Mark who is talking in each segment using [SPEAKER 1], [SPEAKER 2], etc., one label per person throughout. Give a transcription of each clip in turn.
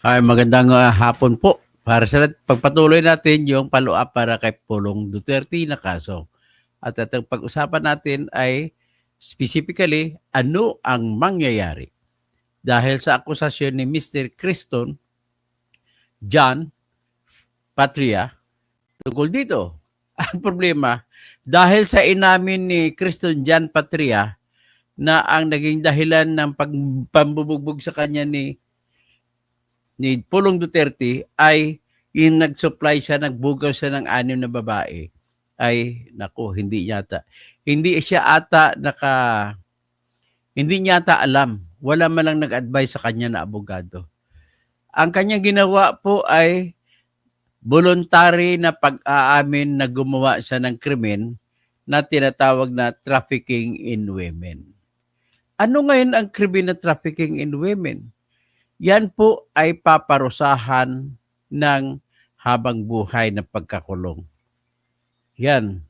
[SPEAKER 1] Ay, magandang hapon po. Para sa pagpatuloy natin yung follow-up para kay Pulong Duterte na kaso. At ang pag-usapan natin ay specifically ano ang mangyayari dahil sa akusasyon ni Mr. Criston John Patria tungkol dito. Ang problema, dahil sa inamin ni Criston John Patria na ang naging dahilan ng pambubugbog sa kanya ni Pulong Duterte ay yung nag-supply siya, nagbugaw siya ng 6 na babae, ay naku, hindi siya ata hindi niya ata alam. Wala man lang nag-advise sa kanya na abogado. Ang kanyang ginawa po ay voluntary na pag-aamin na gumawa siya ng krimen na tinatawag na trafficking in women. Ano ngayon ang krimen na trafficking in women? Yan po ay paparusahan ng habang buhay na pagkakulong. Yan.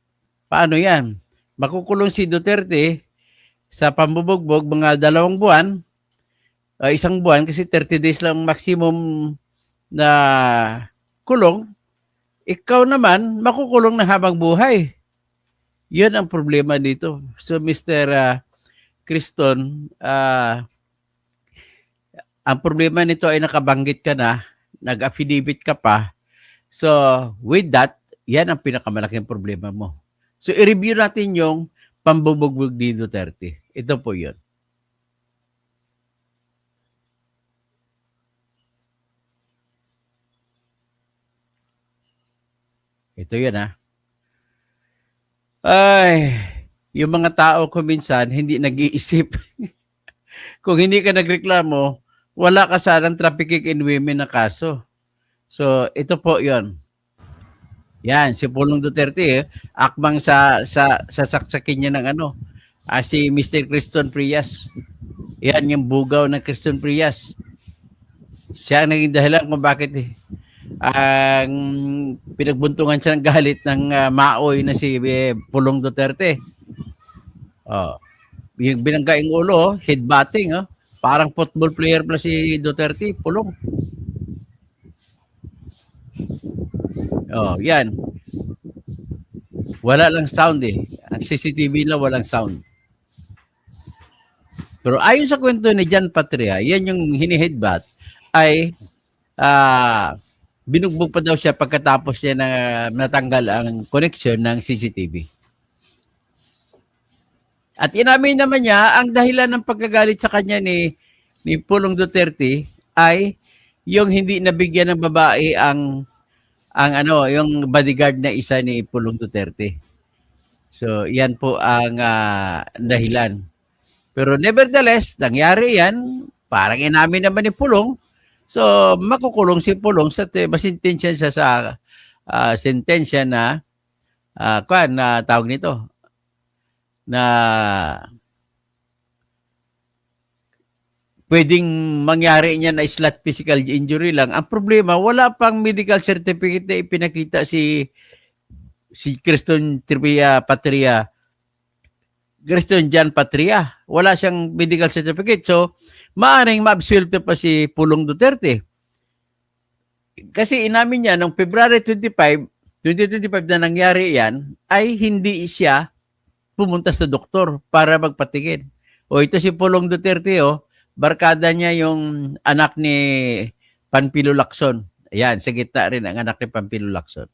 [SPEAKER 1] Paano yan? Makukulong si Duterte sa pambubugbog mga 2 buwan, 1 buwan kasi 30 days lang maximum na kulong. Ikaw naman, makukulong na habang buhay. Yan ang problema dito. So Mr. Criston, ang problema nito ay nakabanggit ka na, nag-affidavit ka pa. So, with that, yan ang pinakamalaking problema mo. So, i-review natin yung pambubugbog ni Duterte. Ito po yun. Ito yun ha. Ay, yung mga tao ko minsan hindi nag-iisip. Kung hindi ka nagreklamo, wala ka sanang trafficking in women na kaso. So, ito po yon. Yan, si Pulong Duterte, akbang sa saksakin niya ng si Mr. Criston Frias. Yan, yung bugaw ng Criston Frias. Siya ang naging dahilan kung bakit ang pinagbuntungan siya ng galit ng maoy na si Pulong Duterte. Yung binanggaing ulo, headbutting, parang football player pala si Duterte, Pulong. Yan. Wala lang sound Ang CCTV lang walang sound. Pero ayon sa kwento ni John Patria, yan yung hini-headbutt ay binugbog pa daw siya pagkatapos niya na natanggal ang connection ng CCTV. At inamin naman niya, ang dahilan ng pagkagalit sa kanya ni Pulong Duterte ay yung hindi nabigyan ng babae ang yung bodyguard na isa ni Pulong Duterte. So, yan po ang dahilan. Pero nevertheless, nangyari yan, parang inamin naman ni Pulong. So, makukulong si Pulong sa masintensya siya sa sentensya na tawag nito, na pwedeng mangyari niya na slight physical injury lang. Ang problema, wala pang medical certificate na ipinakita si Criston John Patria. Wala siyang medical certificate. So, maaaring ma-absuelto pa si Pulong Duterte. Kasi inamin niya, noong February 25 na nangyari yan, ay hindi siya pumunta sa doktor para magpatingin. Ito si Pulong Duterte, barkada niya yung anak ni Panfilo Lacson. Ayan, sa gitna rin ang anak ni Panfilo Lacson.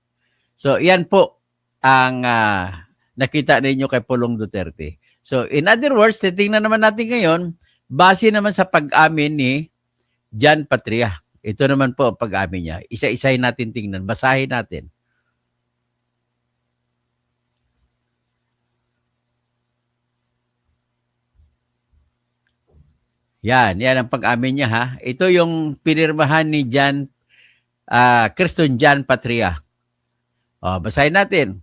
[SPEAKER 1] So, yan po ang nakita ninyo kay Pulong Duterte. So, in other words, titingnan naman natin ngayon, base naman sa pag-amin ni John Patria. Ito naman po ang pag-amin niya. Isa-isahin natin tingnan. Basahin natin. Yan ang pag-amin niya ha. Ito yung pinirmahan ni Criston John Patria. Basahin natin.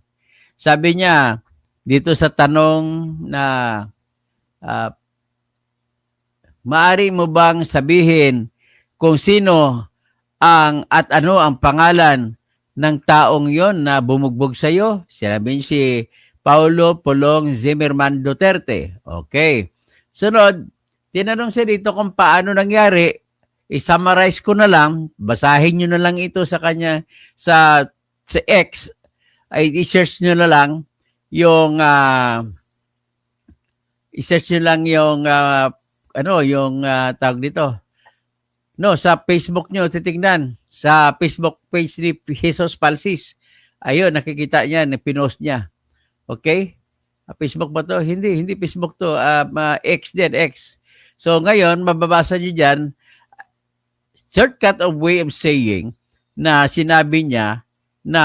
[SPEAKER 1] Sabi niya, dito sa tanong na maaari mo bang sabihin kung sino at ano ang pangalan ng taong yon na bumugbog sa iyo? Sinabi niya si Paulo Pulong Zimmerman Duterte. Okay. Sunod, tinanong siya dito kung paano nangyari i-summarize ko na lang, basahin nyo na lang ito sa kanya sa X, ay i-search nyo na lang yung i-search nyo lang yung tawag dito. No, sa Facebook nyo titingnan, sa Facebook page ni Jesus Palsis. Ayun, nakikita niya, pinost niya. Okay? Facebook ba to? Hindi Facebook to. X din, X. So ngayon, mababasa nyo dyan, shortcut of way of saying na sinabi niya na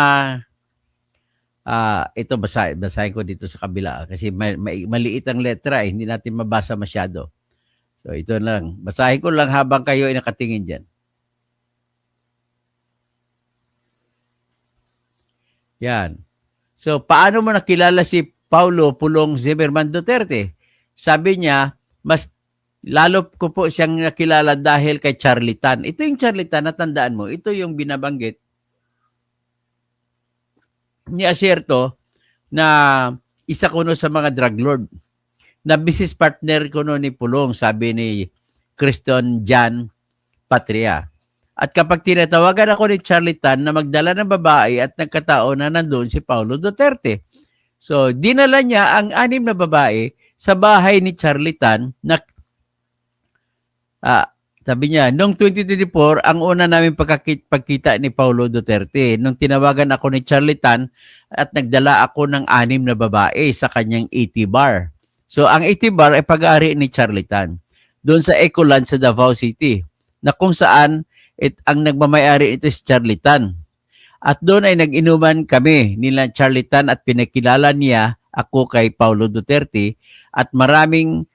[SPEAKER 1] ito basahin ko dito sa kabila kasi maliit ang letra hindi natin mabasa masyado. So ito lang, basahin ko lang habang kayo ay nakatingin dyan. Yan. So paano mo nakilala si Paulo Pulong Zimmerman Duterte? Sabi niya, mas lalo ko po siyang nakilala dahil kay Charlie Tan. Ito yung Charlie Tan, natandaan mo, ito yung binabanggit ni Acerto na isa ko no sa mga drug lord na business partner ko no ni Pulong, sabi ni Christian Jan Patria. At kapag tinatawagan ako ni Charlie Tan na magdala ng babae at nagkataon na nandun si Paulo Duterte. So, dinala niya ang 6 na babae sa bahay ni Charlie Tan na sabi niya, noong 2024, ang una namin pagkita ni Paulo Duterte. Nung tinawagan ako ni Charlie Tan at nagdala ako ng 6 na babae sa kanyang 80 bar. So, ang 80 bar ay pag-aari ni Charlie Tan. Doon sa Ecoland sa Davao City, na kung saan ang nagmamayari ito si Charlie Tan. At doon ay nag-inuman kami nila Charlie Tan at pinakilala niya ako kay Paulo Duterte at marami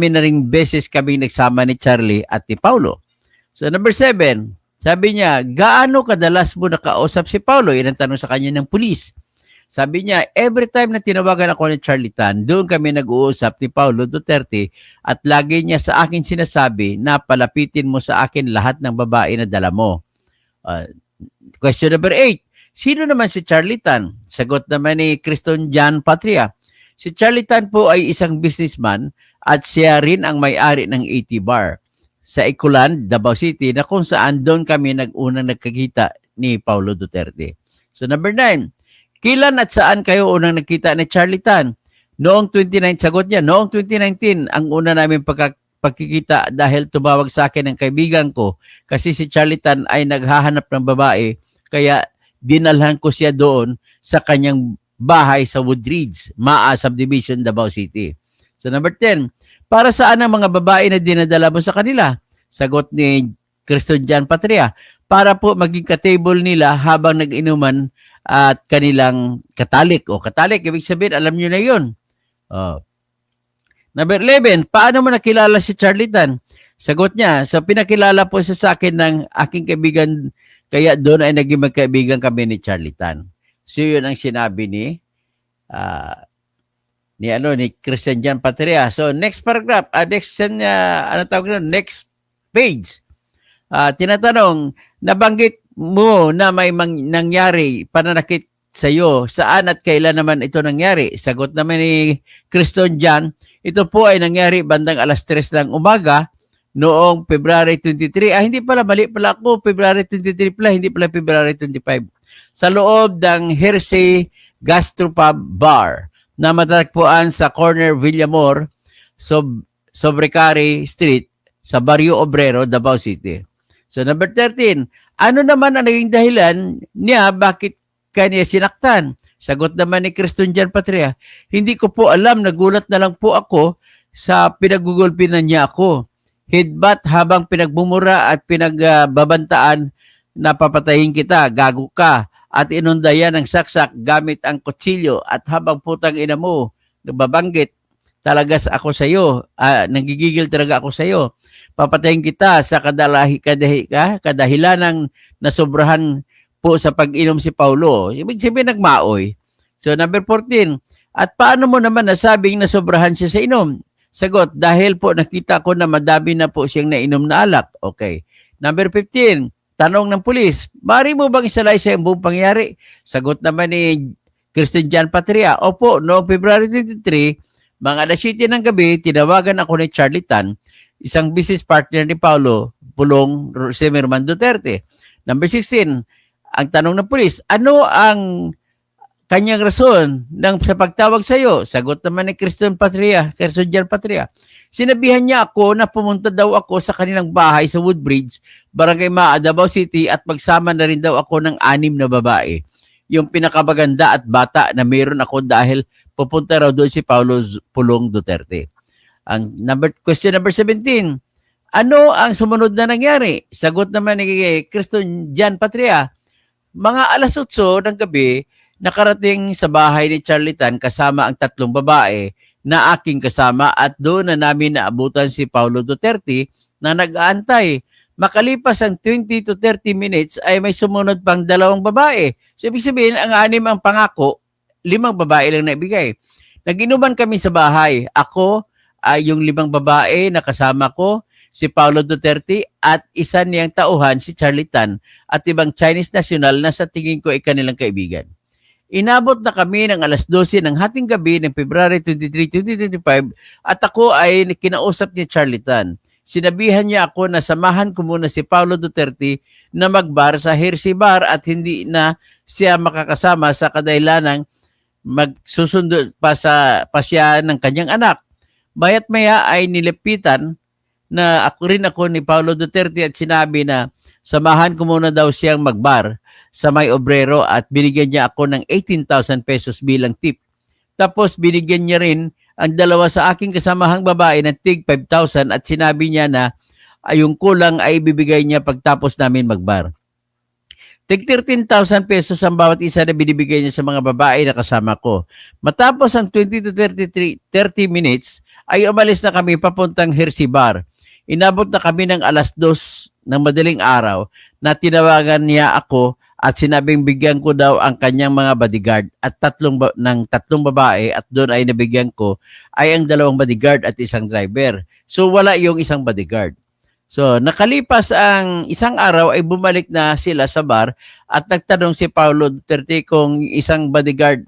[SPEAKER 1] na ring beses kami nagsama ni Charlie at ni Paulo. So number 7, sabi niya, gaano kadalas mo nakausap si Paulo? Yan ang tanong sa kanya ng pulis. Sabi niya, every time na tinawagan ako ni Charlie Tan, doon kami nag-uusap ni Paulo Duterte at lagi niya sa akin sinasabi na palapitin mo sa akin lahat ng babae na dala mo. Question number 8, sino naman si Charlie Tan? Sagot naman ni Christian Jan Patria. Si Charlie Tan po ay isang businessman at siya rin ang may-ari ng 80 bar sa Ecoland, Davao City, na kung saan doon kami unang nagkakita ni Paulo Duterte. So number 9, kailan at saan kayo unang nakita ni Charlie Tan? Noong 2019, sagot niya, noong 2019, ang una namin pagkikita dahil tumawag sa akin ng kaibigan ko kasi si Charlie Tan ay naghahanap ng babae kaya dinalhan ko siya doon sa kanyang bahay sa Woodridge, Maa Subdivision, Davao City. So number 10, para saan ang mga babae na dinadala mo sa kanila? Sagot ni Christian Jan Patria, para po maging ka-table nila habang nag-inuman at kanilang katalik. O katalik, ibig sabihin, alam nyo na yun. Number 11, paano mo nakilala si Charlie Tan? Sagot niya, sa pinakilala po sa akin ng aking kaibigan, kaya doon ay naging magkaibigan kami ni Charlie Tan. So yun ang sinabi ni Christian Jan Patria. So next paragraph, next page. Tinatanong, nabanggit mo na may nangyari pananakit sa iyo. Saan at kailan naman ito nangyari? Sagot naman ni Christian Jan, ito po ay nangyari bandang 3:00 ng umaga noong February 23. Hindi pala, mali pala ako. February 23 pala, hindi pala February 25. Sa loob ng Hersey Gastropub Bar na matatagpuan sa corner Villamor, Sobrecari Street sa Barrio Obrero, Davao City. So number 13, ano naman ang naging dahilan niya bakit kanya sinaktan? Sagot naman ni Christian Jan Patria, hindi ko po alam, nagulat na lang po ako sa pinagugulpinan niya ako. Headbutt habang pinagbumura at pinagbabantaan na papatayin kita, gago ka, at inundayan ng saksak gamit ang kutsilyo at habang putang ina mo, nababanggit talaga ako sa iyo, nagigigil talaga ako sa iyo. Papatayin kita sa kadahilan ng nasobrahan po sa pag-inom si Paulo. Ibig sabihin nagmaoy. So number 14, at paano mo naman nasabing nasobrahan siya sa inom? Sagot, dahil po nakita ko na madami na po siyang nainom na alak. Okay. Number 15, tanong ng pulis, mari mo bang isalaysay ang buong pangyari? Sagot naman ni Christian Jan Patria, opo, noong February 23, mga 7 ng gabi, tinawagan ako ni Charlie Tan, isang business partner ni Paulo, Pulong Semerman Duterte. Number 16, ang tanong ng pulis, ano ang kanyang rason sa pagtawag sa iyo? Sagot naman ni Christian Jan Patria. Sinabihan niya ako na pumunta daw ako sa kanilang bahay sa Woodbridge, Barangay Maa, Davao City at magsama na rin daw ako ng 6 na babae. Yung pinakamaganda at bata na meron ako dahil pupunta raw doon si Paulo Pulong Duterte. Question number 17. Ano ang sumunod na nangyari? Sagot naman ni Christian Jan Patria. Mga alas 8 ng gabi, nakarating sa bahay ni Charlie Tan kasama ang 3 babae na aking kasama at doon na namin naabutan si Paulo Duterte na nag-aantay. Makalipas ang 20 to 30 minutes ay may sumunod pang 2 babae. So, ibig sabihin, ang 6 ang pangako, 5 babae lang naibigay. Nag-inuman kami sa bahay. Ako ay yung 5 babae na kasama ko, si Paulo Duterte at isa niyang tauhan si Charlie Tan at ibang Chinese national na sa tingin ko ay kanilang kaibigan. Inabot na kami ng alas 12 ng hating gabi ng February 23, 2025 at ako ay kinausap ni Charlie Tan. Sinabihan niya ako na samahan ko muna si Paulo Duterte na magbar sa Hershey Bar at hindi na siya makakasama sa kadahilanang magsusundo pa siya ng kanyang anak. Mayat maya ay nilipitan na ako ni Paulo Duterte at sinabi na samahan ko muna daw siyang magbar sa May Obrero at binigyan niya ako ng 18,000 pesos bilang tip. Tapos binigyan niya rin ang 2 sa aking kasamahang babae ng tig 5,000 at sinabi niya na yung kulang ay bibigay niya pagtapos namin magbar. Tig 13,000 pesos ang bawat isa na binibigay niya sa mga babae na kasama ko. Matapos ang 20 to 30 minutes ay umalis na kami papuntang Hershey Bar. Inabot na kami ng alas 2 ng madaling araw na tinawagan niya ako at sinabing bigyan ko daw ang kanyang mga bodyguard at 3 babae at doon ay nabigyan ko ay ang 2 bodyguard at isang driver. So wala yung isang bodyguard. So nakalipas ang isang araw ay bumalik na sila sa bar at nagtanong si Paulo Duterte kung ilang bodyguard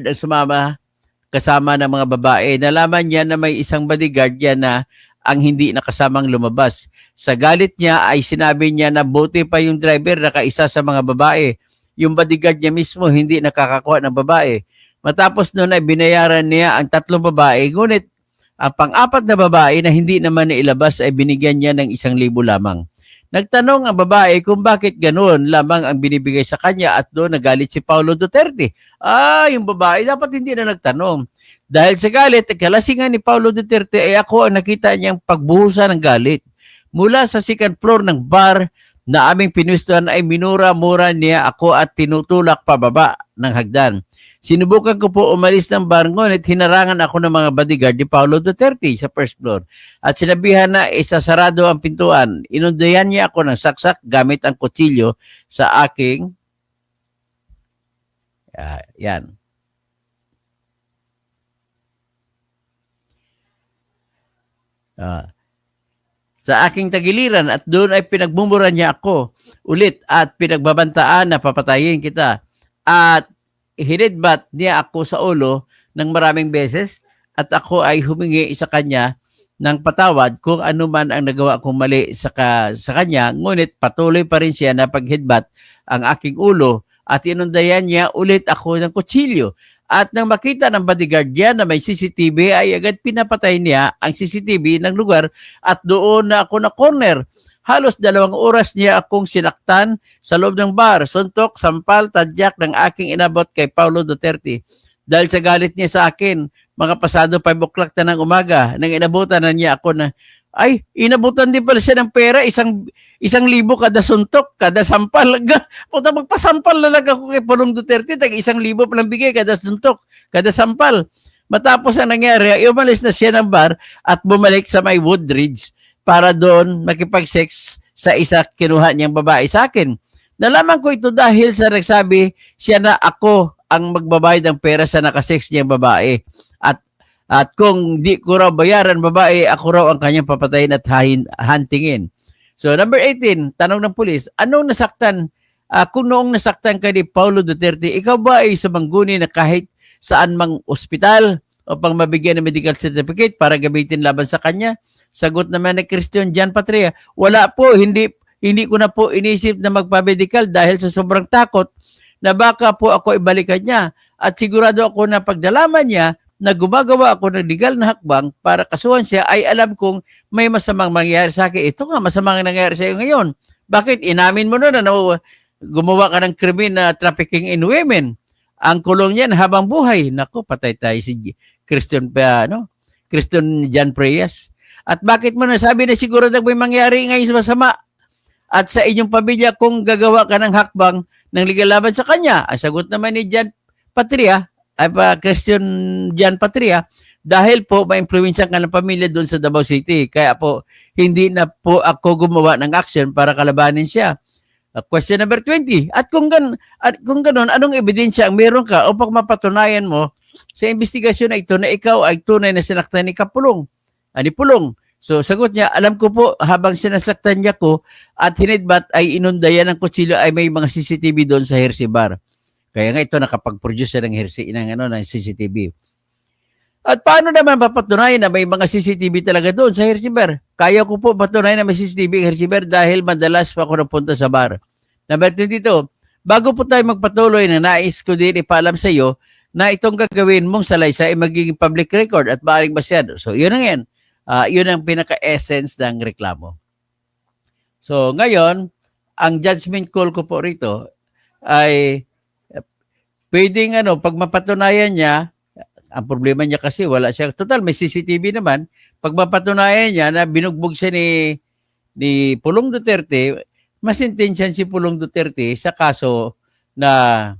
[SPEAKER 1] ang sumama kasama ng mga babae. Nalaman niya na may isang bodyguard yan na ang hindi nakasamang lumabas. Sa galit niya ay sinabi niya na buti pa yung driver nakaisa sa mga babae. Yung bodyguard niya mismo hindi nakakakuha ng babae. Matapos noon ay binayaran niya ang 3 babae, ngunit ang pang-4 na babae na hindi naman nailabas ay binigyan niya ng 1,000 lamang. Nagtanong ang babae kung bakit ganoon lamang ang binibigay sa kanya at doon nagalit si Paulo Duterte. Yung babae dapat hindi na nagtanong. Dahil sa galit, kalasingan ni Paulo Duterte ay ako ang nakita niyang pagbuhusan ng galit. Mula sa second floor ng bar na aming pinwestuhan ay minura-mura niya ako at tinutulak pababa ng hagdan. Sinubukan ko po umalis ng bar ngunit hinarangan ako ng mga bodyguard ni Paulo Duterte sa first floor. At sinabihan na isasarado ang pintuan. Inundayan niya ako ng saksak gamit ang kutsilyo sa aking yan. Sa aking tagiliran at doon ay pinagmumura niya ako ulit at pinagbabantaan na papatayin kita. At hinidbat niya ako sa ulo ng maraming beses at ako ay humingi sa kanya ng patawad kung ano man ang nagawa kong mali sa kanya. Ngunit patuloy pa rin siya na paghidbat ang aking ulo at inundayan niya ulit ako ng kutsilyo. At nang makita ng bodyguard niya na may CCTV ay agad pinapatay niya ang CCTV ng lugar at doon na ako na corner. Halos 2 oras niya akong sinaktan sa loob ng bar, suntok, sampal, tadyak ng aking inabot kay Paulo Duterte. Dahil sa galit niya sa akin, mga pasado 5 o'clock na ng umaga, nang inabutan na niya ako na, inabutan din pala siya ng pera, 1,000 kada suntok, kada sampal. Puta, magpasampal na lang ako kay Pulong Duterte, tag 1,000 palang bigay kada suntok, kada sampal. Matapos ang nangyari, umalis na siya ng bar at bumalik sa may Woodridge para doon makipag-sex sa isa kinuha niyang babae sa akin. Nalaman ko ito dahil sa nagsabi siya na ako ang magbabayad ng pera sa nakasex niyang babae. At kung di ko raw bayaran babae, ako raw ang kanyang papatayin at hantingin. So number 18, tanong ng pulis, kung noong nasaktan ka ni Paulo Duterte, ikaw ba ay sumangguni na kahit saan mang ospital o pang mabigyan ng medical certificate para gamitin laban sa kanya? Sagot naman ni Christian Jan Patria, wala po, hindi ko na po inisip na magpa-medical dahil sa sobrang takot na baka po ako ibalikan niya. At sigurado ako na pagdalaman niya na gumagawa ako ng legal na hakbang para kasuhan siya, ay alam kong may masamang mangyayari sa akin. Ito nga, masamang nangyayari sa iyo ngayon. Bakit? Inamin mo na gumawa ka ng krimen na trafficking in women. Ang kulong niyan habang buhay. Nako, patay tayo si Christian Jan Preyas. At bakit mo nasabi na siguro na may mangyari ngayon sa masama at sa inyong pamilya kung gagawa ka ng hakbang ng legal laban sa kanya? Ang sagot naman ni Christian Jan Patria, dahil po ma-influensya ka ng pamilya doon sa Davao City. Kaya po, hindi na po ako gumawa ng action para kalabanin siya. Question number 20. At kung ganun, anong ebidensya ang meron ka upang mapatunayan mo sa investigasyon na ito na ikaw ay tunay na sinaktan ni Kapulong? Ni Pulong. So sagot niya, alam ko po habang sinasaktan niya ko at hinidbat ay inundayan ng kutsilyo ay may mga CCTV doon sa Hershey Bar. Kaya nga ito nakapag-produce ng CCTV. At paano naman mapatunayan na may mga CCTV talaga doon sa Hershey Bar? Kaya ko po patunayan na may CCTV ang Hershey Bar dahil madalas pa ako napunta sa bar. Number 22, bago po tayo magpatuloy na nais ko din ipaalam sa iyo na itong gagawin mong salaysay ay magiging public record at maaaring masyado. So yun ang yan. Yun ang pinaka-essence ng reklamo. So ngayon, ang judgment call ko po rito ay pwedeng pag mapatunayan niya, ang problema niya kasi wala siya. Total, may CCTV naman. Pag mapatunayan niya na binugbog siya ni Pulong Duterte, masintensyan si Pulong Duterte sa kaso na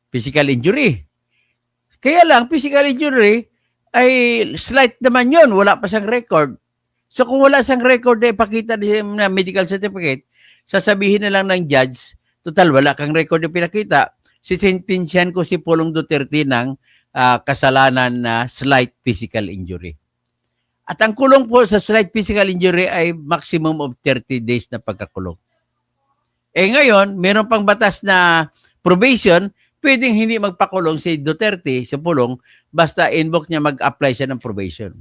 [SPEAKER 1] physical injury. Kaya lang, physical injury ay slight naman yun. Wala pa siyang record. So kung wala siyang record na ipakita na medical certificate, sasabihin na lang ng judge, total, wala kang record na pinakita, sisintensyan ko si Pulong Duterte ng kasalanan na slight physical injury. At ang kulong po sa slight physical injury ay maximum of 30 days na pagkakulong. Ngayon, meron pang batas na probation, pwedeng hindi magpakulong si Duterte, si Pulong, basta invoke niya mag-apply siya ng probation.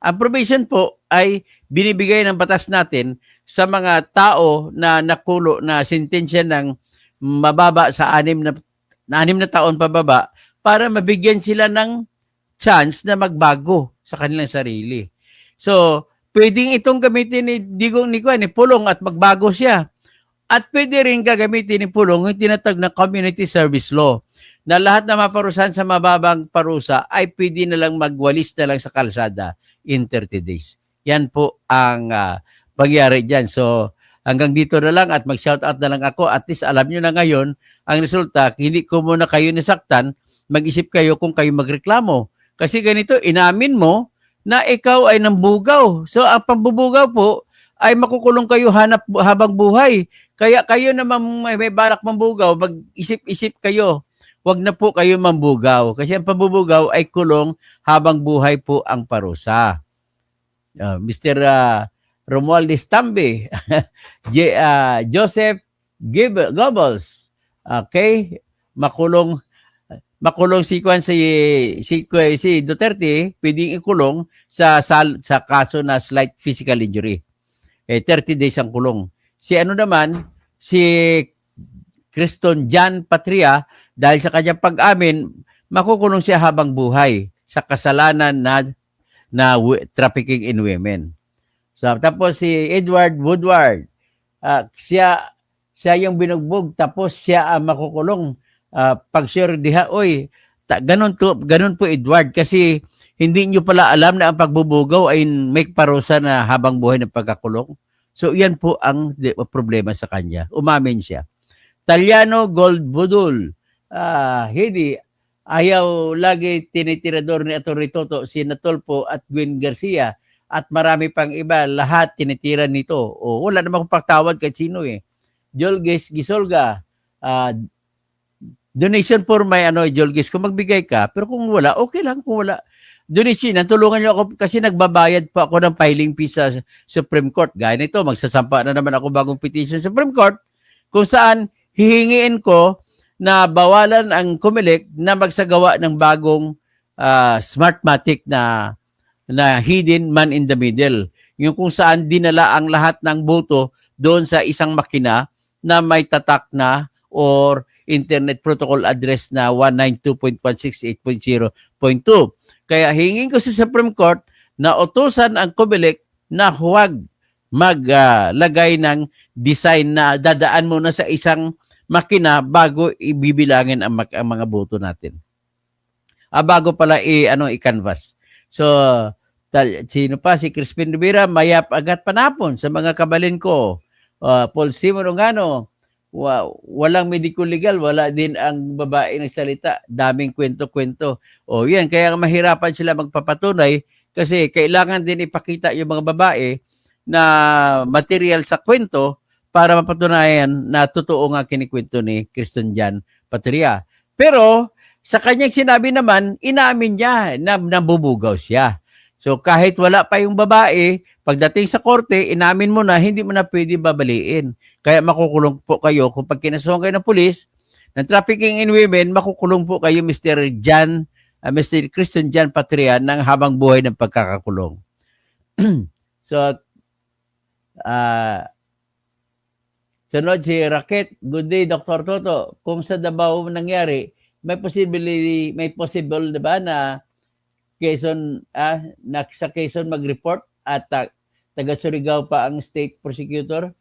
[SPEAKER 1] Ang probation po ay binibigay ng batas natin sa mga tao na nakulo na sentensya ng mababa sa 6 na taon pababa para mabigyan sila ng chance na magbago sa kanilang sarili. So, pwedeng itong gamitin ni Pulong at magbago siya. At pwede rin gagamitin ni Pulong yung tinatag na community service law na lahat na maparusahan sa mababang parusa ay pwede na lang magwalis na lang sa kalsada in 30 days. Yan po ang pangyari dyan. So, hanggang dito na lang at mag-shoutout na lang ako. At least alam nyo na ngayon ang resulta. Hindi ko muna kayo nasaktan. Mag-isip kayo kung kayo magreklamo. Kasi ganito, inamin mo na ikaw ay nambugaw. So, ang pambubugaw po ay makukulong kayo habang buhay. Kaya kayo naman may balak mambugaw, mag-isip-isip kayo. Huwag na po kayo mambugaw. Kasi ang pambubugaw ay kulong habang buhay po ang parusa. Mr. Romualdez Tambe, Joseph Goebbels, okay, makulong si Duterte, pwedeng ikulong sa kaso na slight physical injury. 30 days ang kulong. Si Christian Jan Patria, dahil sa kanyang pag-amin, makukulong siya habang buhay sa kasalanan na trafficking in women. So, tapos si Edward Woodward, siya yung binugbog, tapos siya ang makukulong. Pag sure diha, ganun po Edward, kasi hindi nyo pala alam na ang pagbubugaw ay may parusa na habang buhay ng pagkakulong. So yan po ang problema sa kanya. Umamin siya. Taliano Goldbudul, hindi, ayaw lagi tinitirador ni Atty. Toto, si Natolpo at Gwen Garcia at marami pang iba, lahat tinitira nito. Wala namang pagtawad kay sino Jolges Gisolga, donation for my Jolgis, kung magbigay ka, pero kung wala, okay lang. Kung wala, donation, tulungan niyo ako kasi nagbabayad pa ako ng filing fee sa Supreme Court. Gaya nito, magsasampa na naman ako bagong petition sa Supreme Court kung saan hihingiin ko na bawalan ang COMELEC na magsagawa ng bagong Smartmatic na na hidden man in the middle. Yung kung saan dinala ang lahat ng boto doon sa isang makina na may tatak na or internet protocol address na 192.168.0.2. Kaya hingin ko sa Supreme Court na utusan ang COMELEC na huwag maglagay ng design na dadaan muna sa isang makina bago ibibilangin ang mga boto natin. Bago pala i-canvas. So, sino pa? Si Crispin Rivera, mayap agad panapon sa mga kabalin ko. Paul Simon Ongano, walang medical legal, wala din ang babae nagsalita. Daming kwento-kwento. O yan, kaya mahirapan sila magpapatunay kasi kailangan din ipakita yung mga babae na material sa kwento para mapatunayan na totoo nga kinikwento ni Christian Jan Patria. Pero sa kanyang sinabi naman, inamin niya na nabubugaw siya. So kahit wala pa yung babae, pagdating sa korte, inamin mo na hindi mo na pwede babaliin. Kaya makukulong po kayo kung pag kinasuhan kayo ng pulis, ng trafficking in women, makukulong po kayo Mr. Christian Jan Patria ng habang buhay ng pagkakakulong. So, sunod si Raquel. Good day, Dr. Toto. Kung sa Davao nangyari, may possible diba na Quezon sa Quezon mag-report at taga Surigao pa ang state prosecutor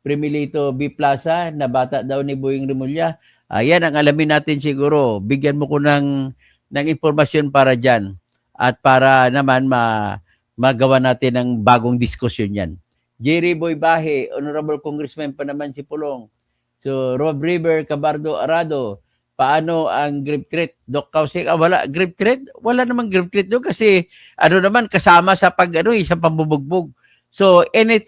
[SPEAKER 1] Primilito B. Plaza na bata daw ni Boying Remulla. Yan ang alamin natin siguro. Bigyan mo ko ng impormasyon para dyan at para naman magawa natin ng bagong diskusyon yan. Jerry Boy Bahe, Honorable Congressman pa naman si Pulong. So, Rob River, Cabardo, Arado, paano ang grip threat? Doc Kausik, wala grip threat? Wala namang grip threat doon kasi naman kasama sa sa pambubugbog. So, any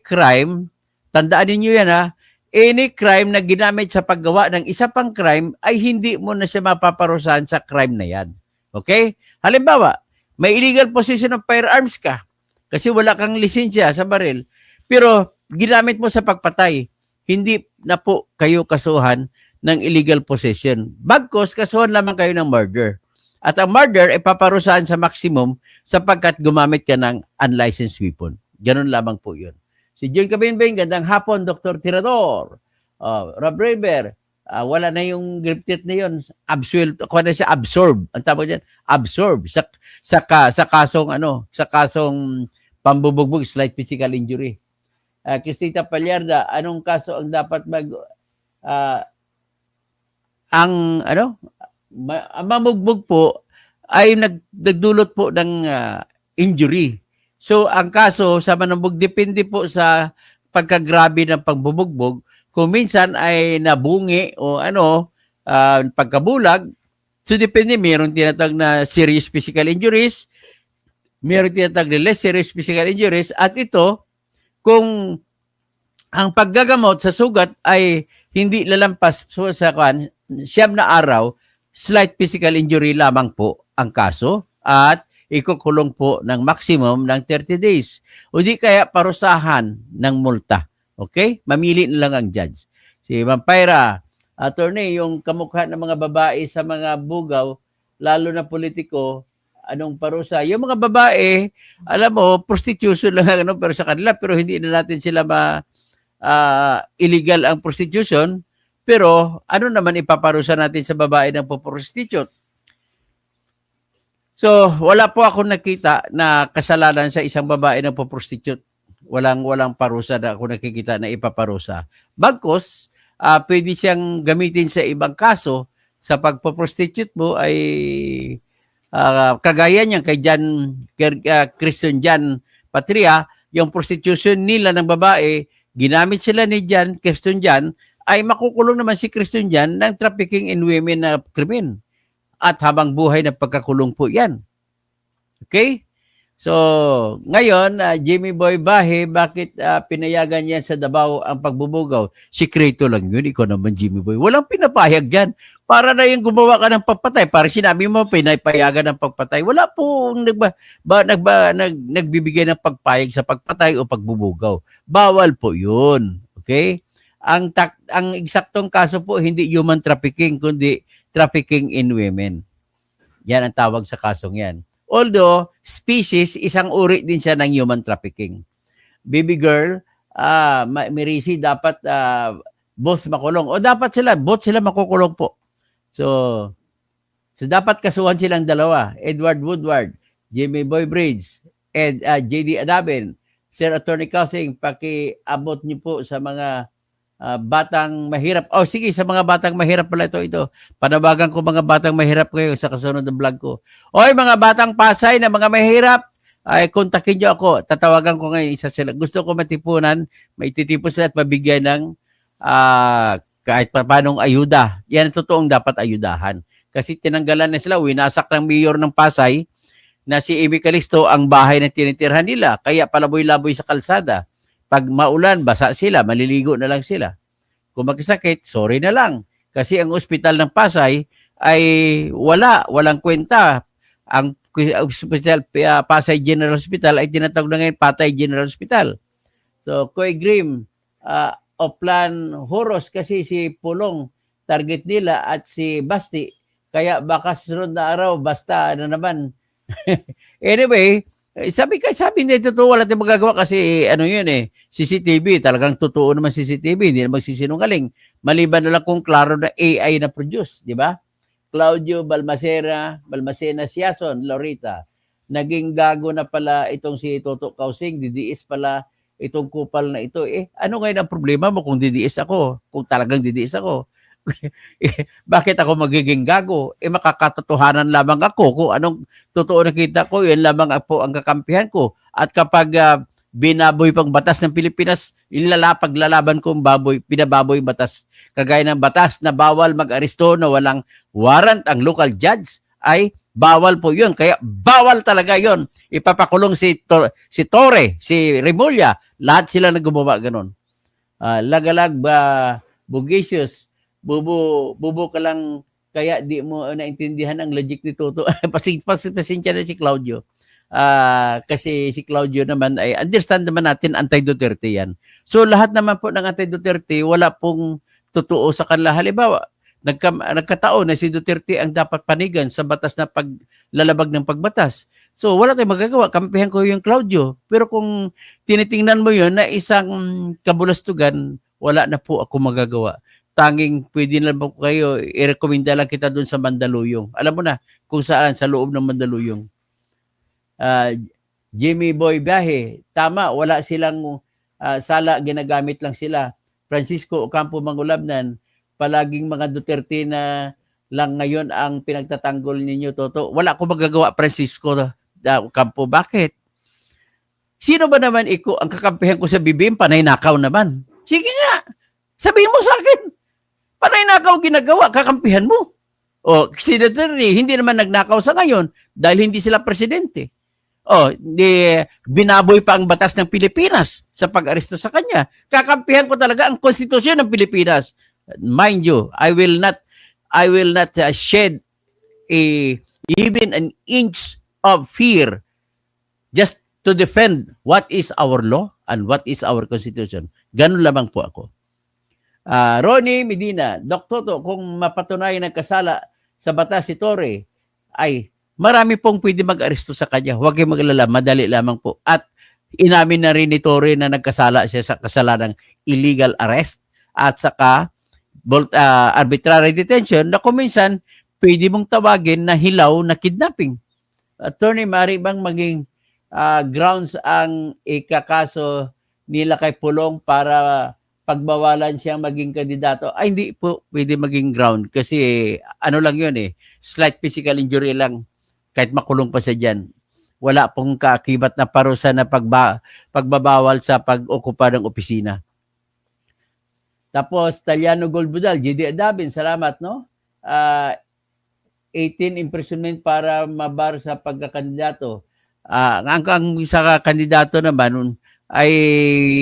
[SPEAKER 1] crime, tandaan niyo yan any crime na ginamit sa paggawa ng isa pang crime ay hindi mo na siya mapaparusahan sa crime na yan. Okay? Halimbawa, may illegal possession of firearms ka kasi wala kang lisensya sa baril, pero ginamit mo sa pagpatay. Hindi na po kayo kasuhan ng illegal possession. Bagkos, kasuhan lamang kayo ng murder. At ang murder ay paparusahan sa maximum sapagkat gumamit ka ng unlicensed weapon. Ganun lamang po yun. Si John Cabinbing, gandang hapon, Dr. Tirador. Rob River, wala na yung grip threat na yun. Kung siya absorb. Ang tawag dyan, absorb. Sa kasong pambubugbog, slight physical injury. Crisita Palyarda, anong kaso ang dapat ang mamugbog po ay nagdulot po ng injury. So ang kaso sa manumbog depende po sa pagkagrabe ng pagbubugbog. Kung minsan ay nabungi o pagkabulag, so depende, mayroong tinatawag na serious physical injuries, mayroong tinatawag na less serious physical injuries, at ito, kung ang paggagamot sa sugat ay hindi lalampas sa 9 na araw, slight physical injury lamang po ang kaso at ikukulong po ng maximum ng 30 days. O di kaya parusahan ng multa. Okay? Mamili na lang ang judge. Si Vampira, attorney, yung kamukha ng mga babae sa mga bugaw, lalo na politiko, anong parusa? Yung mga babae, alam mo, prostitution lang pero sa kanila, pero hindi na natin sila illegal ang prostitution, pero ano naman ipaparusa natin sa babae ng po-prostitute? So, wala po ako nakita na kasalanan sa isang babae ng po-prostitute. Walang parusa na ako nakikita na ipaparusa. Bagkos, pwede siyang gamitin sa ibang kaso sa pagpo-prostitute mo ay kagaya niyan kay Christian Jan Patria, yung prostitution nila ng babae, ginamit sila ni Christian Jan, ay makukulong naman si Christian Jan ng trafficking in women na krimen. At habang buhay na pagkakulong po yan. Okay? So, ngayon, Jimmy Boy Bahe, bakit pinayagan yan sa Davao ang pagbubugaw? Sikreto lang yun. Ikaw naman, Jimmy Boy. Walang pinapayag yan. Para na yung gumawa ka ng pagpatay. Para sinabi mo, pinapayagan ng pagpatay. Wala po nagbibigay ng pagpayag sa pagpatay o pagbubugaw. Bawal po yun. Okay? Ang eksaktong kaso po, hindi human trafficking, kundi trafficking in women. Yan ang tawag sa kasong yan. Although, species, isang uri din siya ng human trafficking. Baby girl, Mirisi, dapat both makulong. O dapat both sila makukulong po. So dapat kasuhan silang dalawa. Edward Woodward, Jimmy Boy Bridge, J.D. Adaben. Sir Attorney Kausing, pakiabot niyo po sa mga batang mahirap. Oh, sige, sa mga batang mahirap pala ito. Panawagan ko mga batang mahirap kayo sa kasunod ng vlog ko. Oy, mga batang Pasay na mga mahirap, ay kontakin niyo ako. Tatawagan ko ngayon isa sila. Gusto ko matipunan, maititipon sila at mabigyan ng kahit paanong ayuda. Yan ang totoong dapat ayudahan. Kasi tinanggalan na sila, winasak ng mayor ng Pasay na si Amy Calisto ang bahay na tinitirhan nila. Kaya palaboy-laboy sa kalsada. Pag maulan, basa sila, maliligo na lang sila. Kung magkasakit, sorry na lang. Kasi ang ospital ng Pasay ay walang kwenta. Ang hospital, Pasay General Hospital ay tinatawag na ngayon Patay General Hospital. So, Koy Grim, Oplan Horos, kasi si Pulong target nila at si Basti. Kaya baka sunod na araw, basta na naman. Anyway, sabi nito to, wala tayong magagawa kasi CCTV, talagang totoo naman CCTV, hindi naman sisinungaling. Maliban na lang kung klaro na AI na produce, di ba? Claudio Balmacena Siason, Lorita. Naging gago na pala itong si Toto Kausing, didiis pala itong kupal na ito. Ano ngayon ang problema mo kung didiis ako? Kung talagang didiis ako? Bakit ako magiging gago? Makakatotohanan lamang ako kung anong totoo nakita ko, yun lamang po ang kakampihan ko. At kapag binaboy pang batas ng Pilipinas, paglalaban ko binababoy batas. Kagaya ng batas na bawal mag-aresto na walang warrant ang local judge, ay bawal po yun. Kaya bawal talaga yun. Ipapakulong si Torre, si Remulla, lahat sila na gumawa ganun. Lagalag Bugisius, bubo ka lang, kaya di mo naintindihan ang logic ni Toto. Pasensya na si Claudio. Kasi si Claudio naman ay understand naman natin anti-Duterte yan. So lahat naman po ng anti-Duterte, wala pong totoo sa kanila. Halimbawa, nagkataon na si Duterte ang dapat panigan sa batas na paglalabag ng pagbatas. So wala tayong magagawa. Kampihan ko yung Claudio. Pero kung tinitingnan mo yun na isang kabulastugan, wala na po ako magagawa. Tanging pwede na po kayo, i-recommenda lang kita doon sa Mandaluyong. Alam mo na kung saan, sa loob ng Mandaluyong. Jimmy Boy Biahe, tama, wala silang sala, ginagamit lang sila. Francisco Ocampo Mangulabnan, palaging mga Duterte na lang ngayon ang pinagtatanggol ninyo, Toto. Wala ko magagawa, Francisco Ocampo. Bakit? Sino ba naman ang kakampihan ko sa BBM? Panay nakaw naman. Sige nga, sabihin mo sa akin. Panay nakaw ginagawa, kakampihan mo. O, si Duterte, hindi naman nagnakaw sa ngayon dahil hindi sila presidente. O, binaboy pa ang batas ng Pilipinas sa pag-aresto sa kanya. Kakampihan ko talaga ang konstitusyon ng Pilipinas. Mind you, I will not shed even an inch of fear just to defend what is our law and what is our constitution. Ganun lamang po ako. Ronnie Medina, Dok Toto, kung mapatunayan nagkasala sa batas si Torre, ay marami pong pwede mag-aresto sa kanya. Huwag kayong maglala, madali lamang po. At inamin na rin ni Torre na nagkasala siya sa kasalanang illegal arrest at saka arbitrary detention na kung minsan pwede mong tawagin na hilaw na kidnapping. Attorney, maaari bang maging grounds ang ikakaso nila kay Pulong para pagbawalan siyang maging kandidato? Ay, hindi po pwede maging ground kasi ano lang yun slight physical injury lang, kahit makulong pa siya dyan. Wala pong kaakibat na parusa na pagbabawal sa pag-okupa ng opisina. Tapos, Taliano Golbudal, J.D. Adabin, salamat, no? 18 imprisonment para mabar sa pagkakandidato. Ang sa kandidato naman ay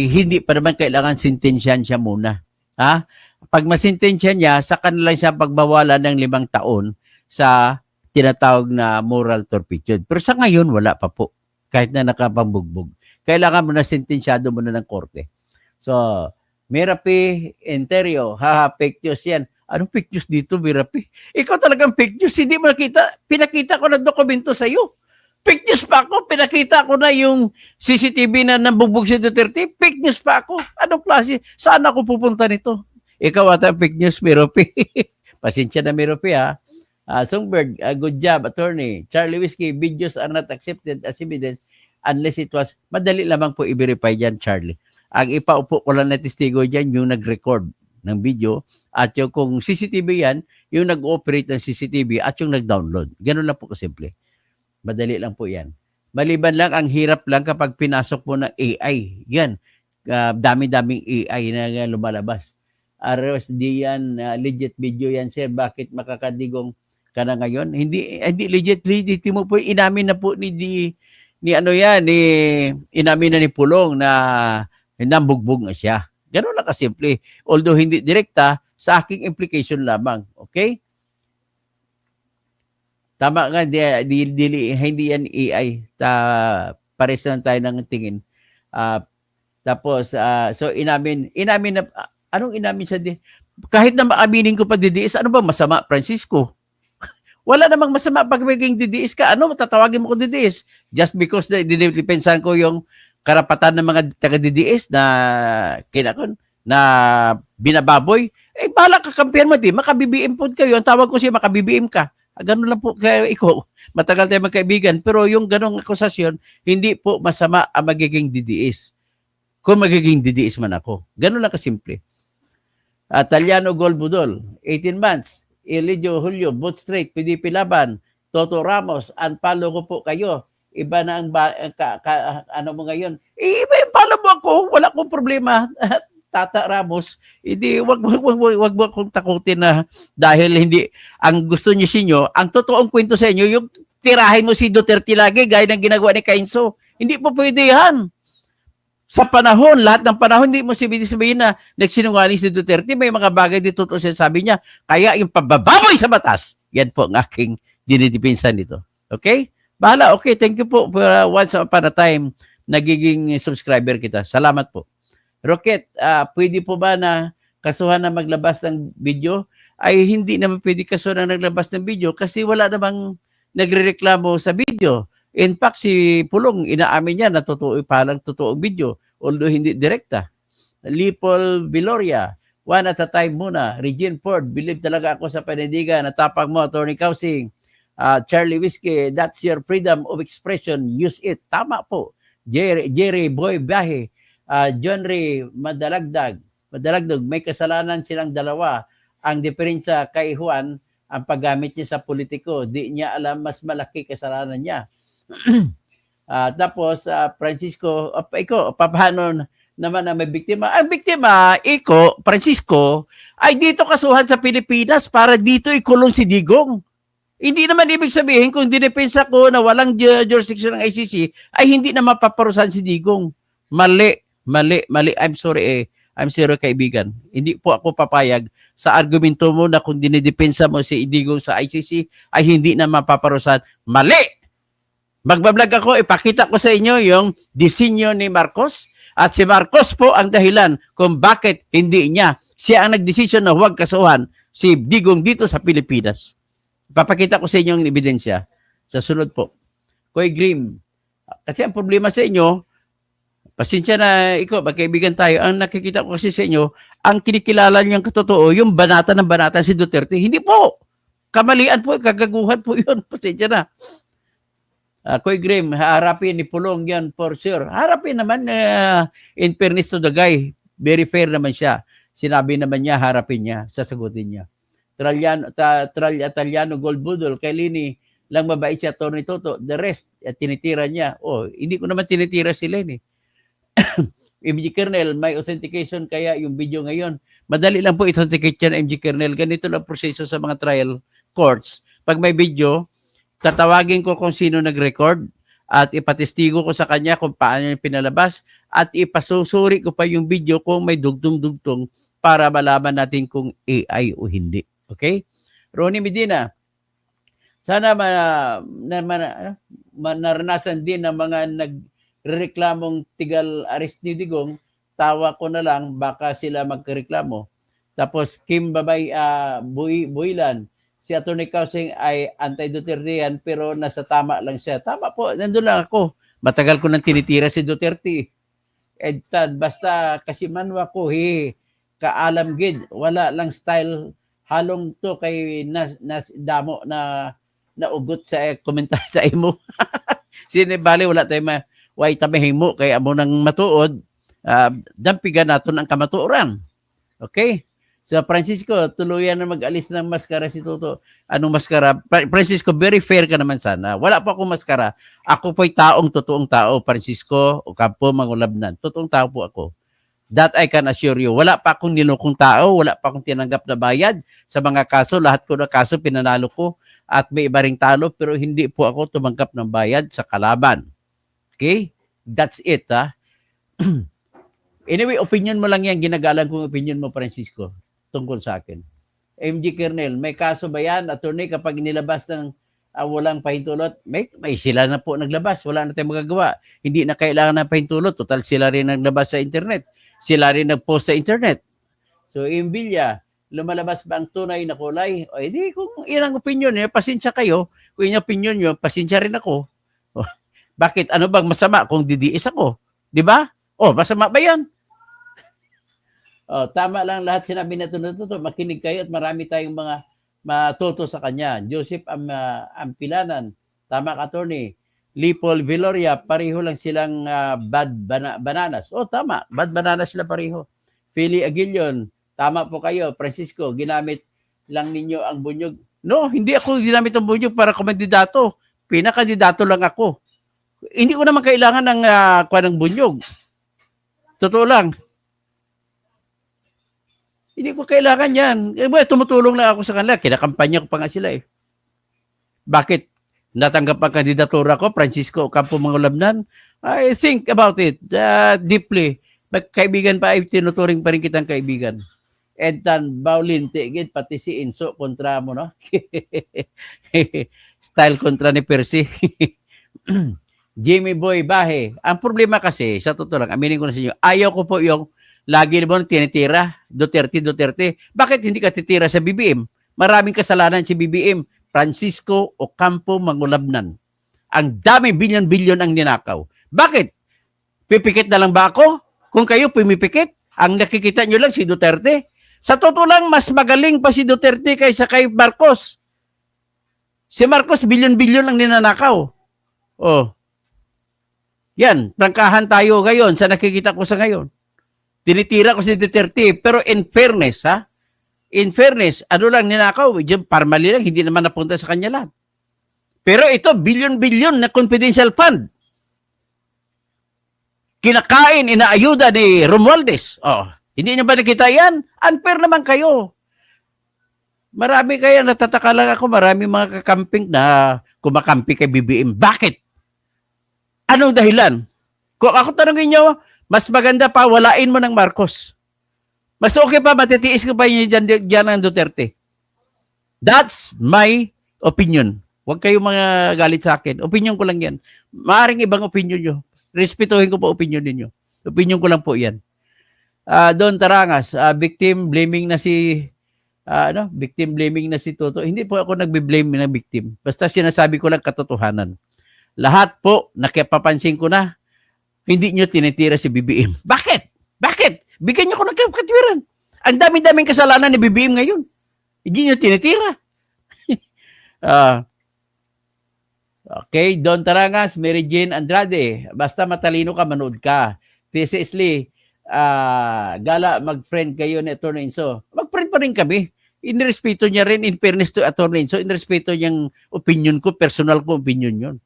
[SPEAKER 1] hindi pa naman kailangan sintensyahan siya muna. Pag masintensyahan niya, sa kanila siya pagbawalan ng 5 taon sa tinatawag na moral turpitude. Pero sa ngayon, wala pa po. Kahit na nakapambugbog. Kailangan mo na sentensyado mo na ng korte. So, Mirapi Interio, fake news yan. Anong fake news dito, Mirapi? Ikaw talagang fake news. Hindi mo nakita. Pinakita ko na dokumento sa'yo. Fake news pa ako. Pinakita ko na yung CCTV na nambugbog si Duterte. Fake news pa ako. Anong klase? Saan ako pupunta nito? Ikaw ata fake news, Merope. Pasensya na, Merope, ha? Songbird, good job, attorney. Charlie Whiskey, videos are not accepted as evidence unless it was, madali lamang po i-verify dyan, Charlie. Ang ipaupo ko lang na testigo dyan, yung nag-record ng video, at yung kung CCTV yan, yung nag-operate ng CCTV at yung nag-download. Ganun lang po kasimple. Madali lang po yan. Maliban lang, ang hirap lang kapag pinasok mo ng AI. Yan, dami-daming AI na lumalabas. RSD yan, legit video yan, sir. Bakit makakadigong ka na ngayon? Hindi legit mo po. Inamin na po inamin na ni Pulong na nambugbog na siya. Ganun lang kasimple. Although hindi direkta, sa aking implication lamang. Okay? Tama nga, hindi yan AI. Pares lang tayo ng tingin. Tapos, so inamin na, anong inamin siya? Kahit na maaminin ko pa DDS, ano ba masama, Francisco? Wala namang masama pag maging DDS ka. Ano, tatawagin mo ko DDS? Just because dinepensahan ko yung karapatan ng mga taga-DDS na binababoy. Eh, bahala ka, kampiyan mo, di. Maka-BBM po kayo. Ang tawag ko siya, maka-BBM ka. Ganun lang po kaya ikaw. Matagal tayo magkaibigan. Pero yung ganong akusasyon, hindi po masama ang magiging DDS. Kung magiging DDS man ako. Ganun lang kasimple. Taliano Golbudol, 18 months. Elidio Julio, both straight, PDP Laban, Toto Ramos, unfollow ko po kayo. Iba na ang ano mo ngayon. Iba yung follow mo ako, wala akong problema. Tata Ramos, hindi wag mo akong takutin na dahil hindi ang gusto niyo sinyo, ang totoong kwento sa inyo, yung tirahin mo si Duterte lagi gaya ng ginagawa ni Kainso. Hindi po pwede yan. Sa panahon, lahat ng panahon, hindi mo sabihin na nagsinungaling si Duterte, may mga bagay dito totoo siya sabi niya. Kaya yung pabababoy sa batas, yan po ang aking dinidipinsa nito. Okay? Bahala. Okay, thank you po for once upon a time nagiging subscriber kita. Salamat po. Rocket, pwede po ba na kasuhan na maglabas ng video? Ay hindi naman pwede kasuhan na naglabas ng video kasi wala namang nagrereklamo sa video. In fact, si Pulong, inaamin niya na palang totoong video, although hindi direkta. Lipol Viloria, one at a time muna. Regine Ford, believe talaga ako sa panindigan na tapang mo, Attorney Kausing. Charlie Whiskey, that's your freedom of expression. Use it. Tama po. Jerry Boy Bahe, John Ray Madalagdag, may kasalanan silang dalawa. Ang diferensya kay Juan, ang paggamit niya sa politiko, di niya alam mas malaki kasalanan niya. Tapos Francisco, ikaw, paano naman ang may biktima? Ang biktima, Francisco, ay dito kasuhan sa Pilipinas para dito ikulong si Digong. Hindi naman ibig sabihin kung dinepensa ko na walang jurisdiction ng ICC, ay hindi na mapaparusahan si Digong. Mali. I'm sorry kaibigan. Hindi po ako papayag sa argumento mo na kung dinidepensa mo si Digong sa ICC ay hindi na mapaparusahan. Mali! Magbablog ako, ipakita ko sa inyo yung disenyo ni Marcos at si Marcos po ang dahilan kung bakit hindi niya. Siya ang nagdesisyon na huwag kasuhan si Digong dito sa Pilipinas. Papakita ko sa inyo yung ebidensya sa sunod po. Koy Grim, kasi ang problema sa inyo, pasensya na ikaw, magkaibigan tayo, ang nakikita ko kasi sa inyo, ang kinikilala niyang katotoo, yung banata ng banata si Duterte, hindi po. Kamalian po, kagaguhan po yun. Pasensya na. Koy Grim, harapin ni Pulong yan for sure. Harapin naman, in fairness to the guy, very fair naman siya. Sinabi naman niya, harapin niya, sasagutin niya. Taliano Goldbudol, kay Lini, lang mabait siya, Tony Toto. The rest, tinitira niya. Hindi ko naman tinitira si Lini. MG Kernel, may authentication kaya yung video ngayon. Madali lang po i-authenticate yan, MG Kernel. Ganito lang proseso sa mga trial courts. Pag may video, tatawagin ko kung sino nag-record at ipatestigo ko sa kanya kung paano yung pinalabas at ipasusuri ko pa yung video kung may dugtong-dugtong para malaman natin kung AI o hindi. Okay? Ronnie Medina, sana naranasan din ng mga nagreklamong tigal arrest ni Digong, tawa ko na lang, baka sila magreklamo. Tapos Kim Babay Builan, si Atty. Kausing ay anti-Duterte yan, pero nasa tama lang siya. Tama po, nandun lang ako. Matagal ko nang tinitira si Duterte. Edtad, basta kasi manwa ko, kaalam gid, wala lang style halong to kay damo na naugot sa komentar sa imo. Sinibali, wala tayo way tamahimo kay amo nang matuod, dampigan naton ang kamatuoran. Okay? So Francisco, tuluyan na mag-alis ng maskara si Toto. Anong maskara? Francisco, very fair ka naman sana. Wala pa akong maskara. Ako po'y totoong tao, Francisco Ocampo Mangulabnan. Totoong tao po ako. That I can assure you. Wala pa akong nilokong tao, wala pa akong tinanggap na bayad sa mga kaso. Lahat ko na kaso pinanalo ko at may iba ring talo, pero hindi po ako tumanggap ng bayad sa kalaban. Okay? That's it, ha? Anyway, opinion mo lang yan. Ginagalang kong opinion mo, Francisco, tungkol sa akin. MG Kernel, may kaso ba yan, attorney, kapag nilabas ng walang pahintulot? May sila na po naglabas. Wala na tayong magagawa. Hindi na kailangan ng pahintulot. Total, sila rin naglabas sa internet. Sila rin nag-post sa internet. So, Imbilya, lumalabas ba ang tunay na kulay? O, edi, kung ilang opinion, pasensya kayo. Kung ilang opinion nyo, pasensya rin ako. Bakit? Ano bang masama kung didiis ako? Di ba? Masama ba yan? Tama lang lahat sinabi na ito. Makinig kayo at marami tayong mga matuto sa kanya. Joseph Ampilanan, tama ka, attorney. Lipol Viloria, pareho lang silang bad bananas. Tama, bad bananas sila pareho. Philly Aguilion, tama po kayo. Francisco, ginamit lang ninyo ang bunyog. No, hindi ako ginamit ang bunyog para kumandidato. Pinakakandidato lang ako. Hindi ko naman kailangan ng ng bunyog. Totoo lang. Hindi ko kailangan yan. Tumutulong lang ako sa kanila. Kinakampanya ko pa nga sila eh. Bakit natanggap ang kandidatura ko, Francisco Ocampo Mangulabnan? I think about it deeply. Magkaibigan pa ay tinuturing pa rin kitang kaibigan. Edtan, Baulin, Tigid, pati si Inso, kontra mo, no? Style kontra ni Percy. Jimmy Boy Bahe. Ang problema kasi, sa totoo lang, aminin ko na sa inyo, ayaw ko po yung lagi naman tinitira, Duterte. Bakit hindi ka titira sa BBM? Maraming kasalanan si BBM. Francisco Ocampo Mangulabnan. Ang dami bilyon-bilyon ang ninakaw. Bakit? Pipikit na lang ba ako? Kung kayo pumipikit, ang nakikita nyo lang si Duterte. Sa totoo lang, mas magaling pa si Duterte kaysa kay Marcos. Si Marcos, bilyon-bilyon ang ninanakaw. Yan, prangkahan tayo ngayon sa nakikita ko sa ngayon. Tinitira ko si Duterte, pero in fairness, ano lang ninakaw, parmali lang, hindi naman napunta sa kanya lahat. Pero ito, bilyon-bilyon na confidential fund. Kinakain, inaayuda ni Romualdez. Hindi niyo ba nakita yan? Unfair naman kayo. Marami kaya, natataka lang ako, marami mga kakamping na kumakampi kay BBM. Bakit? Anong dahilan? Kung ako tanongin nyo, mas maganda pa, walain mo ng Marcos. Mas okay pa, matitiis ko pa yun dyan ng Duterte. That's my opinion. Huwag kayo mga galit sa akin. Opinion ko lang yan. Maaring ibang opinion nyo. Respetuhin ko pa opinion ninyo. Opinion ko lang po yan. Don Tarangas, victim blaming na si Toto. Hindi po ako nagbe-blame ng victim. Basta sinasabi ko lang katotohanan. Lahat po, nakipapansin ko na, hindi nyo tinitira si BBM. Bakit? Bigyan nyo ko ng katwiran. Ang dami-daming kasalanan ni BBM ngayon. Hindi nyo tinitira. Okay, Don Tarangas, Mary Jane Andrade. Basta matalino ka, manood ka. T.C.S. Lee, Gala, mag-friend kayo ni Atty. Inso. Mag-friend pa rin kami. Inrespeto niya rin, in fairness to Atty. Inso, inrespeto niyang opinion ko, personal ko opinion yun.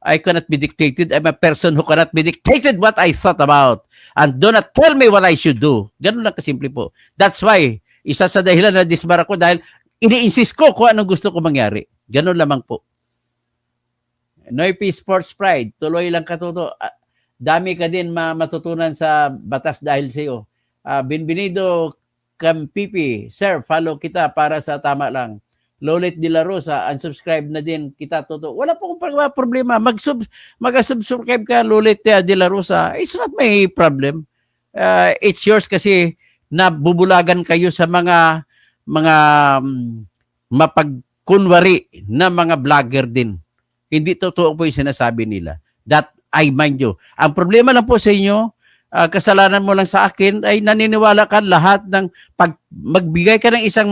[SPEAKER 1] I cannot be dictated. I'm a person who cannot be dictated what I thought about. And do not tell me what I should do. Ganun lang kasimple po. That's why, isa sa dahilan na disbar ako dahil ini-insist ko kung anong gusto ko mangyari. Ganun lamang po. Noipi Sports Pride, tuloy lang katuto. Dami ka din matutunan sa batas dahil sa iyo. Bienvenido Campipi. Sir, follow kita para sa tama lang. Lolet de la Rosa, unsubscribe na din kita, Toto. Wala po akong problema. Mag-subscribe ka, Lolet de la Rosa. It's not my problem. It's yours kasi nabubulagan kayo sa mga kunwari na mga vlogger din. Hindi totoo po yung sinasabi nila. That I mind you. Ang problema lang po sa inyo, kasalanan mo lang sa akin ay naniniwala ka lahat ng magbigay ka ng isang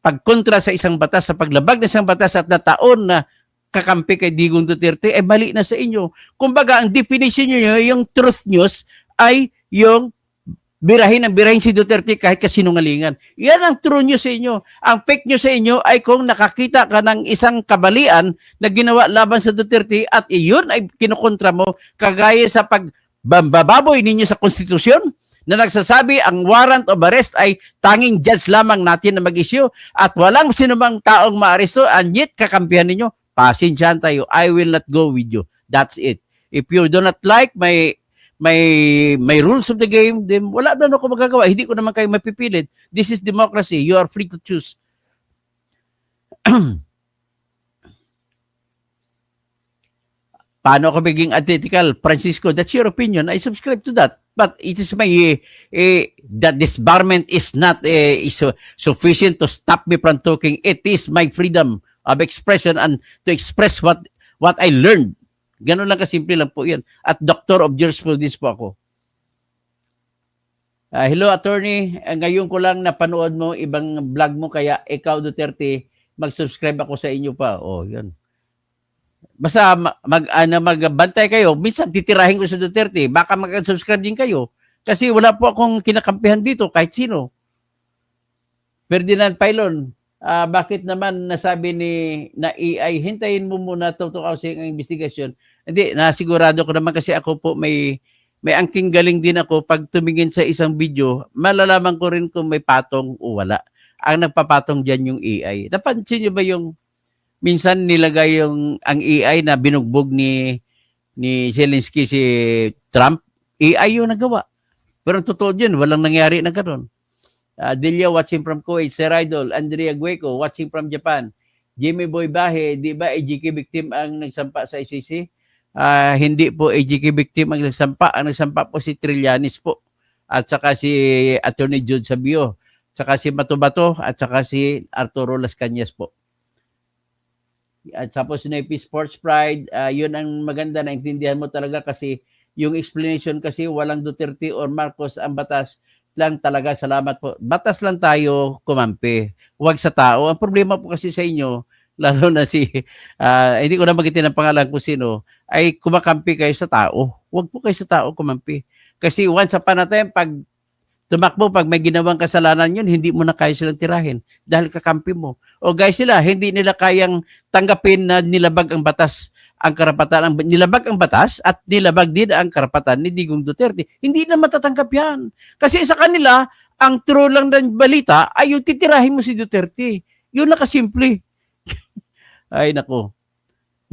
[SPEAKER 1] pagkontra sa isang batas, sa paglabag ng isang batas at na taon na kakampi kay Digong Duterte, ay mali na sa inyo. Kumbaga, ang definition nyo, yung truth news, ay yung birahin si Duterte kahit kasinungalingan. Yan ang true news sa inyo. Ang fake news sa inyo ay kung nakakita ka ng isang kabalian na ginawa laban sa Duterte at iyon ay kinukontra mo, kagaya sa pagbababoy ninyo sa konstitusyon na nagsasabi ang warrant of arrest ay tanging judge lamang natin na mag-issue at walang sinumang taong maaresto, and yet kakampihan ninyo, pasensyahan tayo, I will not go with you. That's it. If you do not like may rules of the game, then wala na ako magagawa. Hindi ko naman kayo mapipilit. This is democracy. You are free to choose. Paano ako maging antithetical? Francisco, that's your opinion. I subscribe to that. But it is my, that disbarment is not is sufficient to stop me from talking. It is my freedom of expression and to express what I learned. Ganun lang kasimple lang po yan. At Doctor of Jurisprudence po ako. Hello, attorney. Ngayon ko lang napanood mo ibang vlog mo, kaya ikaw, Duterte, mag-subscribe ako sa inyo pa. Oh, yun. Basta magbantay kayo. Minsan titirahin ko sa Duterte. Baka mag-subscribe din kayo. Kasi wala po akong kinakampihan dito kahit sino. Ferdinand Pailon, bakit naman nasabi na AI, hintayin mo muna tutukasin ang investigasyon. Hindi, nasigurado ko naman kasi ako po may angking galing din ako. Pag tumingin sa isang video, malalaman ko rin kung may patong o wala. Ang nagpapatong dyan yung AI. Napansin nyo ba yung minsan nilagay ang AI na binugbog ni Zelensky si Trump? AI yung nagawa. Pero totoo yun, walang nangyari na gano'n. Delia watching from Kuwait, Sir Idol, Andrea Gueco watching from Japan, Jimmy Boy Bahe, di ba AGK victim ang nagsampa sa ICC? Hindi po AGK victim ang nagsampa po si Trillanes po, at saka si Attorney Jude Sabio, saka si Matubato, at saka si Arturo Las Cañas po. At tapos si Nepi Sports Pride, yun ang maganda, na intindihan mo talaga kasi yung explanation kasi walang Duterte or Marcos ang batas lang talaga. Salamat po. Batas lang tayo kumampi, huwag sa tao. Ang problema po kasi sa inyo, lalo na hindi ko na magitin ang pangalan kung sino, ay kumakampi kayo sa tao. Huwag po kayo sa tao kumampi. Kasi once upon a time, pag tumakbo, pag may ginawang kasalanan yun, hindi mo na kaya silang tirahin dahil kakampi mo. O guys, sila, hindi nila kayang tanggapin na nilabag ang batas, ang karapatan, nilabag ang batas at nilabag din ang karapatan ni Digong Duterte. Hindi na matatanggap yan. Kasi sa kanila, ang true lang ng balita ay yung titirahin mo si Duterte. Yun na kasimple. Ay nako.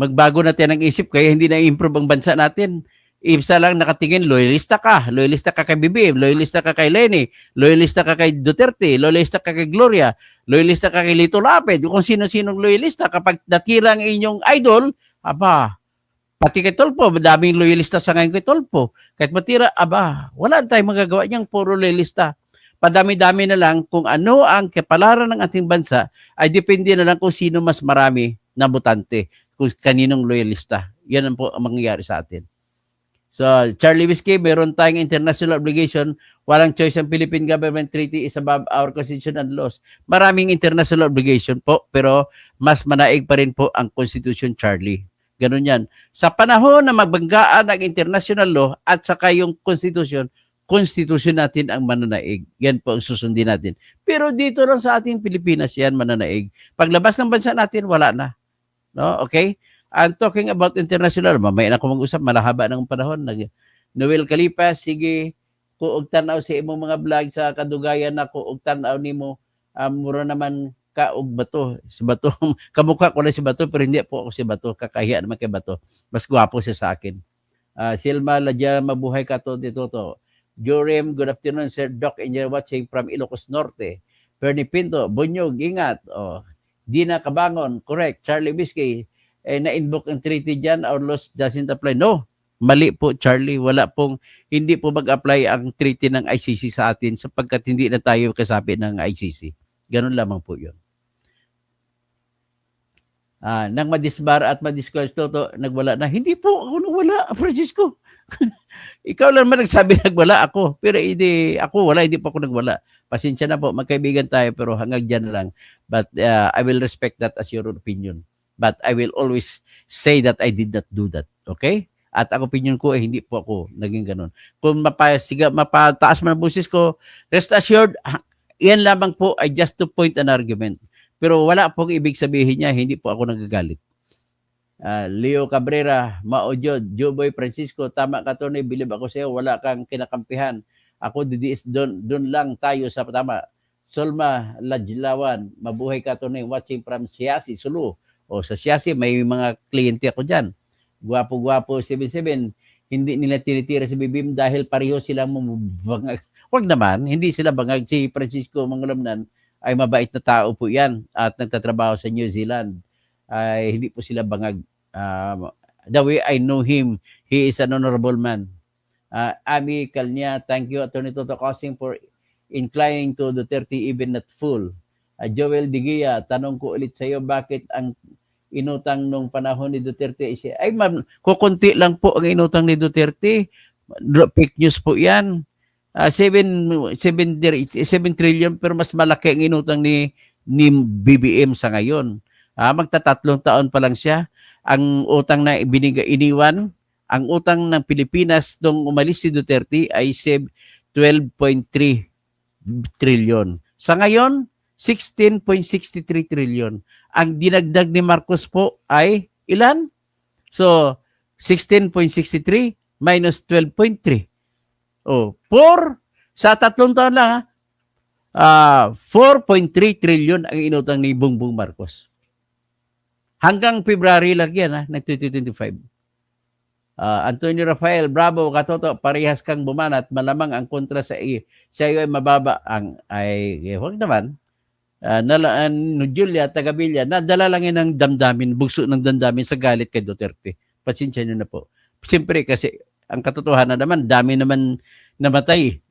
[SPEAKER 1] Magbago natin ang isip kaya hindi na improve ang bansa natin. Isa lang nakatingin, loyalista ka kay BBM, loyalista ka kay Leni, loyalista ka kay Duterte, loyalista ka kay Gloria, loyalista ka kay Lito Lapid, kung sino-sinong loyalista. Kapag natira ang inyong idol, aba, pati kay Tolpo, madaming loyalista sa ngayon kay Tolpo. Kahit matira, aba, wala tayong magagawa niyang puro loyalista. Padami-dami na lang kung ano ang kapalaran ng ating bansa, ay depende na lang kung sino mas marami na botante, kung kaninong loyalista. Yan ang po ang mangyayari sa atin. So, Charlie Whiskey, meron tayong international obligation. Walang choice ang Philippine Government Treaty is above our Constitution and laws. Maraming international obligation po, pero mas manaig pa rin po ang Constitution, Charlie. Ganun yan. Sa panahon na magbanggaan ang international law at saka yung Constitution natin ang mananaig. Yan po ang susundin natin. Pero dito lang sa ating Pilipinas, yan mananaig. Paglabas ng bansa natin, wala na. No? Okay? I'm talking about international. Mamaya na ako mag-usap, malahaba ng panahon. Noel Calipa, sige, kuog tanaw sa imong mga vlog sa kadugayan na kuog tanaw nimo, mura naman kaog Bato. Si Bato, kamukha ko na si Bato, pero hindi po ako si Bato. Kakahiya naman kay Bato. Mas gwapo siya sa akin. Silma Ladya, mabuhay ka to dito to. Jorem, good afternoon, Sir Doc, and you're watching from Ilocos Norte. Perny Pinto, Bunyog, ingat. Dina Kabangon, correct. Charlie Biscay, na-invoke ang treaty dyan, our laws doesn't apply. No, mali po, Charlie. Hindi po mag-apply ang treaty ng ICC sa atin sapagkat hindi na tayo kasapi ng ICC. Ganun lamang po yun. Nang madisbar at madiscourage Toto, nagwala na. Hindi po ako nagwala, Francisco. Ikaw lang man nagsabi nagwala ako. Pero hindi, ako wala, hindi po ako nagwala. Pasensya na po, magkaibigan tayo, pero hanggang dyan na lang. But I will respect that as your opinion. But I will always say that I did not do that. Okay? At ang opinion ko, hindi po ako naging ganun. Kung mapataas man ang busis ko, rest assured, yan lamang po ay just to point an argument. Pero wala pong ibig sabihin niya, hindi po ako nagagalit. Leo Cabrera, Maojod, Joboy Francisco, tama ka Tony, bilib ako sa'yo, wala kang kinakampihan. Ako didiis doon lang tayo sa tama. Solma Lajlawan, mabuhay ka Tony, watching from Siasi, Sulu. O sa Siasi, may mga kliyente ako dyan. Gwapo-gwapo 77, hindi nila tinitira si Bibim dahil pareho silang bangag. Huwag naman, hindi sila bangag. Si Francisco Mangulamnan ay mabait na tao po yan at nagtatrabaho sa New Zealand. Ay hindi po sila bangag. The way I know him, he is an honorable man. Ami Calnya, thank you, Atty. Toto Cosing, for inclining to Duterte even not full. Joel Digia, tanong ko ulit sa iyo, bakit ang inutang nung panahon ni Duterte ay ma'am, kukunti lang po ang inutang ni Duterte. Fake news po yan. 7 trillion pero mas malaki ang inutang ni BBM sa ngayon. Magtatatlong taon pa lang siya. Ang utang na iniwan, ang utang ng Pilipinas nung umalis si Duterte ay 12.3 trillion. Sa ngayon, 16.63 trillion. Ang dinagdag ni Marcos po ay ilan? So, 16.63 minus 12.3. Sa tatlong taon lang, 4.3 trillion ang inutang ni Bongbong Marcos. Hanggang February lang yan, ng 2025. Antonio Rafael, bravo, katoto, parehas kang bumanat, malamang ang kontra sa iyo ay mababa. Huwag naman. Julia Tagabilla, nadala lang yan ng damdamin, bugso ng damdamin sa galit kay Duterte. Pasensya nyo na po. Siyempre kasi, ang katotohanan naman, dami naman namatay.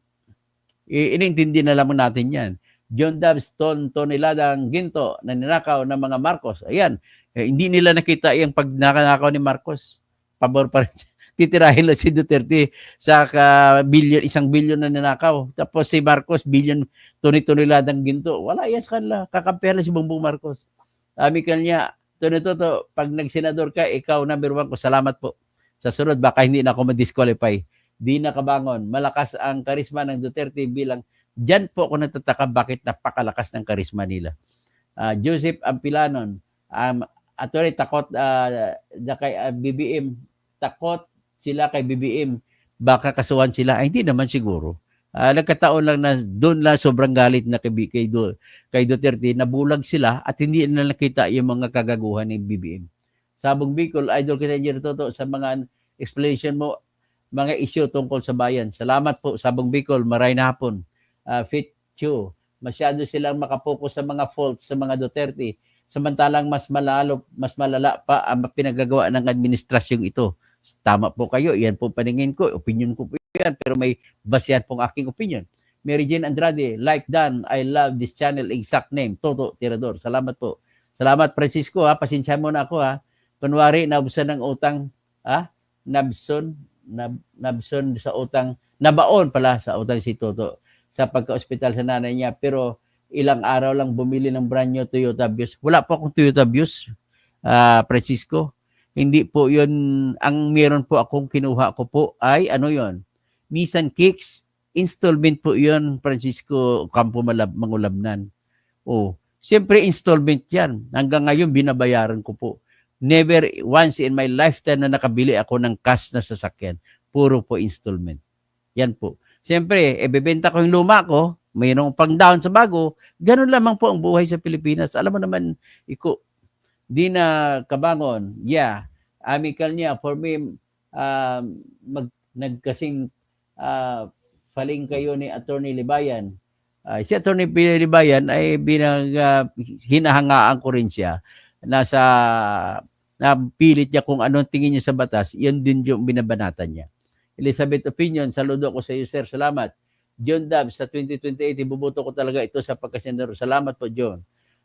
[SPEAKER 1] Inintindi na lamang natin yan. John Dubs, Tony Ladang, Ginto, na ninakaw ng mga Marcos. Ayan, hindi nila nakita yung pag nakanakaw ni Marcos. Pabor pa rin. Titirahin lang si Duterte sa 1 billion na ninakaw. Tapos si Marcos, billion, Tony Ladang, Ginto. Wala yan sa kanila. Kakampihan lang si Bongbong Marcos. Amikal niya, Tony Toto, pag nagsenador ka, ikaw number 1 ko. Salamat po. Sa sunod, baka hindi na ako ma-disqualify. Di nakabangon. Malakas ang karisma ng Duterte bilang diyan po ako nagtataka bakit napakalakas ng karisma nila. Joseph Ampilanon, attorney, takot kay BBM, takot sila kay BBM, baka kasuhan sila. Ay, hindi naman siguro. Nagkataon lang na doon lang sobrang galit na kay Duterte, nabulag sila at hindi na nakita yung mga kagaguhan ng BBM. Sabong Bicol, idol kita Engineer Toto, sa mga explanation mo, mga issue tungkol sa bayan. Salamat po, Sabong Bicol, maray na hapon. Fit Chu, masyado silang makapokus sa mga faults sa mga Duterte, samantalang mas malala pa ang pinagagawa ng administrasyong ito. Tama po kayo, yan po paningin ko, opinion ko po yan, pero may basehan pong aking opinion. Mary Jane Andrade, like Dan, I love this channel, exact name, Toto Tirador. Salamat po. Salamat Francisco, pasensya mo na ako Kunwari, nabson ng utang, nabson sa utang, nabaon pala sa utang si Toto sa pagka-ospital sa nanay niya, pero ilang araw lang bumili ng brand new Toyota Vios. Wala po akong Toyota Vios, Francisco. Hindi po yun, ang meron po akong kinuha ko po ay yon, Nissan Kicks, installment po yun, Francisco Campo Mangulamnan. Siyempre installment yan. Hanggang ngayon binabayaran ko po. Never once in my lifetime na nakabili ako ng cash na sasakyan. Puro po installment. Yan po. Siyempre, bebenta ko yung luma ko, mayroong pang down sa bago, ganun lamang po ang buhay sa Pilipinas. Alam mo naman, di na kabangon. Yeah, amical niya, for me, nagkasing faling kayo ni Attorney Libayan. Si Attorney Libayan ay hinahangaan ko rin siya. Napilit niya kung anong tingin niya sa batas, yun din yung binabanatan niya. Elizabeth Opinion, saludo ko sa iyo, sir. Salamat. John Dubs, sa 2028, ibubuto ko talaga ito sa pagkasenador. Salamat po, John.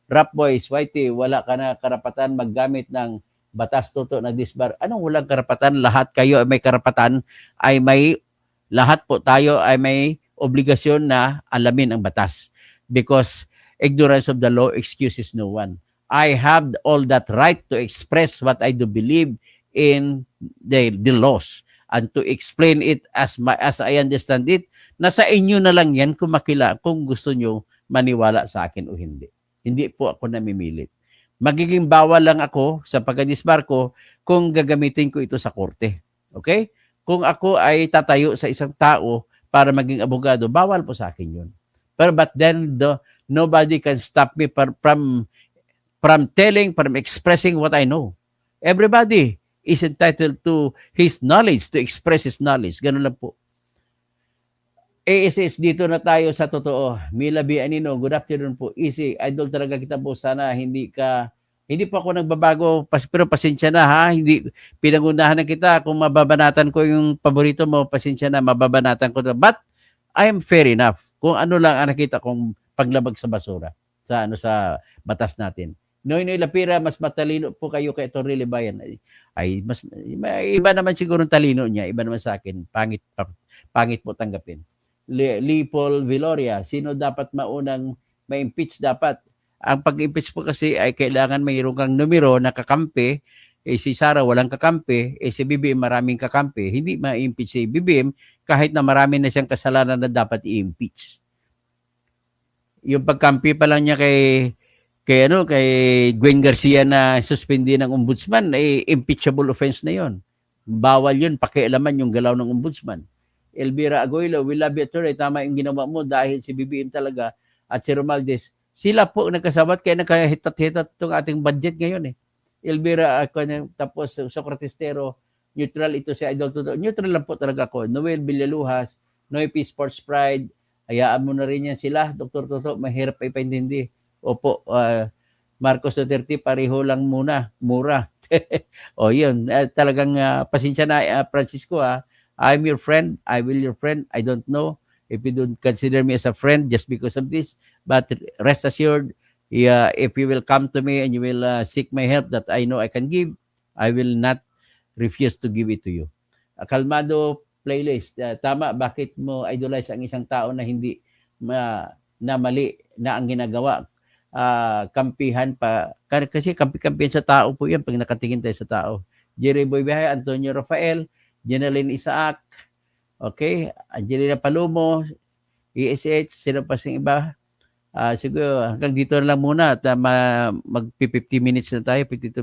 [SPEAKER 1] rap boys, Whitey, wala ka na karapatan maggamit ng batas tuto na disbar. Anong walang karapatan? Lahat kayo ay may karapatan, ay may, lahat po tayo ay may obligasyon na alamin ang batas. Because ignorance of the law excuses no one. I have all that right to express what I do believe in the laws and to explain it as I understand it. Nasa inyo na lang yan kung gusto nyo maniwala sa akin o hindi. Hindi po ako namimilit. Magiging bawal lang ako sa pagkadisbar ko kung gagamitin ko ito sa korte. Okay? Kung ako ay tatayo sa isang tao para maging abogado, bawal po sa akin yun. But then, nobody can stop me from expressing what I know. Everybody is entitled to his knowledge, to express his knowledge. Ganun lang po. ASS, dito na tayo sa totoo. Mila B. Anino, good afternoon po. Easy, idol talaga kita po. Sana hindi po ako nagbabago, pero pasensya na ha. Hindi, pinangunahan na kita. Kung mababanatan ko yung paborito mo, pasensya na, mababanatan ko na. But, I am fair enough. Kung ano lang ang nakita kong paglabag sa basura, sa batas natin. Noy Lapira, mas matalino po kayo kay Torre Libayan. Ay, iba naman siguro ang talino niya. Iba naman sa akin. Pangit po tanggapin. Paul Viloria, sino dapat maunang ma-impeach? Dapat ang pag-impeach po kasi ay kailangan mayroon kang numero na kakampi. Si Sara walang kakampi, si BBM maraming kakampi. Hindi ma-impeach si BBM kahit na marami na siyang kasalanan na dapat i-impeach. Yung pagkampi pa lang niya kay Gwen Garcia na suspindi ng ombudsman, impeachable offense na yon. Bawal yun, pakialaman yung galaw ng ombudsman. Elvira Agoilo, we love you, Atty. Tama yung ginawa mo dahil si BBM talaga at si Romaldez, sila po nagkasabot kaya nakahitat-hitat itong ating budget ngayon eh. Elvira, tapos Socrates Tero, neutral ito si Idol Tuto. Neutral lang po talaga ako. Noel Villalujas, Noepi Sports Pride, hayaan mo na rin yan sila. Dr. Tuto, mahirap pa ipaintindi. Opo, Marcos Duterte, pareho lang muna, mura. O yun, talagang pasensya na Francisco ha. I'm your friend. I will your friend. I don't know if you don't consider me as a friend just because of this. But rest assured, if you will come to me and you will seek my help that I know I can give, I will not refuse to give it to you. Kalmado playlist. Tama, bakit mo idolize ang isang tao na hindi na mali na ang ginagawa? Kampihan pa. Kasi kampi-kampihan sa tao po yan pag nakatingin tayo sa tao. Jerry Boy Bihay, Antonio Rafael, Jeneline Isaac, okay, Angelina Palomo, ESH, sino pa sing iba? Siguro hanggang dito na lang muna at mag-50 minutes na tayo, 52 minutes.